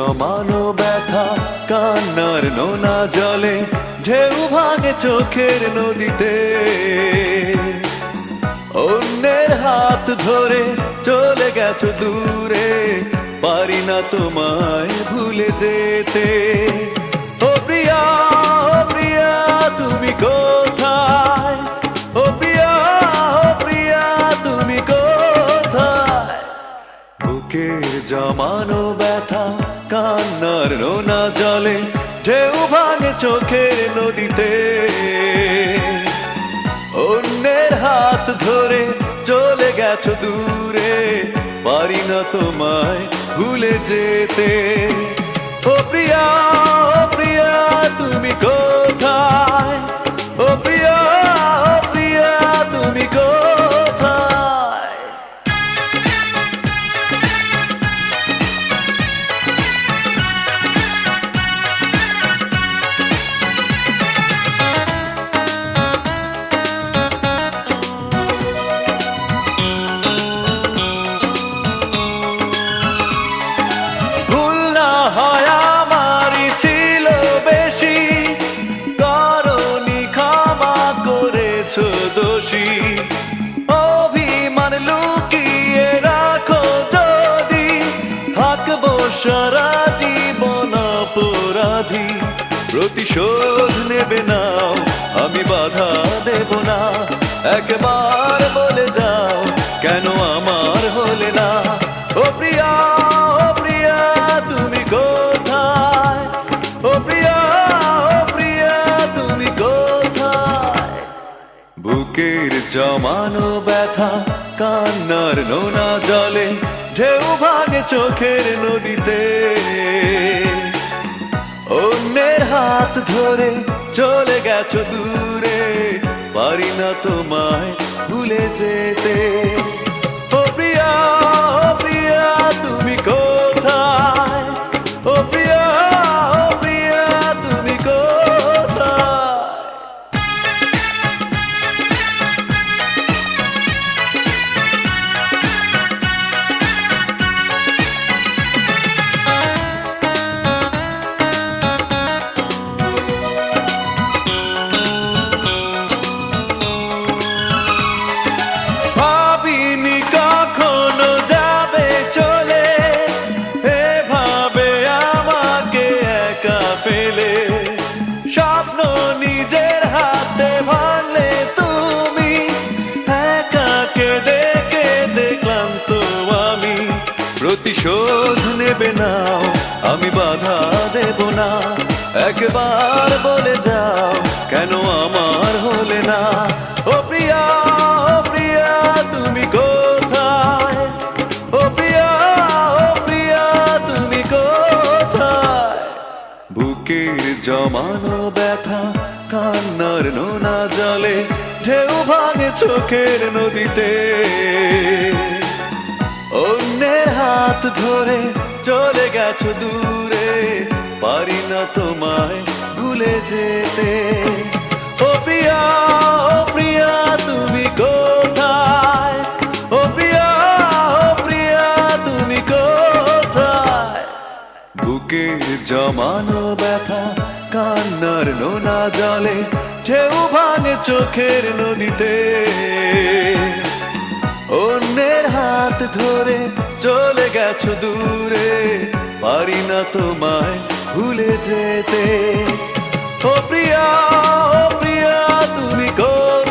জমানো ব্যথা কান্নার নোনা জলে ঢেউ ভাঙে চোখের নদীতে। অন্যের হাত ধরে চলে গেছো দূরে, পারি না তোমায় ভুলে যেতে। ও প্রিয়া, ও প্রিয়া তুমি কোথায়? ও প্রিয়া, ও প্রিয়া তুমি কোথায়? বুকের জমানো ব্যথা কান্নার নোনা জলে ঢেউ ভাঙে চোখের নদীতে। অন্যের হাত ধরে চলে গেছো দূরে, পারি না তোমায় ভুলে যেতে। ও প্রিয়া, ও প্রিয়া তুমি কোথায়? ও প্রিয়া, ও প্রিয়া তুমি কোথায়? অভিমান লুকিয়ে রাখো যদি, থাকবো সারা জীবন অপরাধী। প্রতিশোধ নেবে নাও, আমি বাধা দেব না। একবার বলে যাও কেন আমার হলে না? ও প্রিয়া, ও প্রিয়া তুমি কোথায়? ও প্রিয়া, ও প্রিয়া তুমি কোথায়? বুকের জমানো ব্যথা কান্নার নোনা জলে ঢেউ ভাঙে চোখের নদীতে। অন্যের হাত ধরে চলে গেছো দূরে, পারি না তোমায় ভুলে যেতে। ও প্রিয়া, ও প্রিয়া তুমি কোথায়? ও প্রিয়া, ও প্রিয়া তুমি কোথায়? স্বপ্ন নিজের হাতে ভাঙলে তুমি, একা কেঁদে কেঁদে ক্লান্ত আমি। প্রতিশোধ নেবে নাও, আমি বাধা দেব না। একবার বলে যাও কেন আমার হলে না? ও প্রিয়া, ও প্রিয়া তুমি কোথায়? ও প্রিয়া, ও প্রিয়া তুমি কোথায়? বুকের জমানো ব্যথা কান্নার নোনা জলে ঢেউ ভাঙে চোখের নদীতে। অন্যের হাত ধরে চলে গেছো দূরে, পারি না তোমায় ভুলে যেতে। ও প্রিয়া, ও প্রিয়া তুমি কোথায়? ও প্রিয়া, ও প্রিয়া তুমি কোথায়? বুকের জমানো ব্যথা কান্নার নোনা জলে ঢেউ ভাঙে চোখের নদীতে। অন্যের হাত ধরে চলে গেছো দূরে, পারি না তোমায় ভুলে যেতে। ও প্রিয়া, ও প্রিয়া তুমি কোথায়?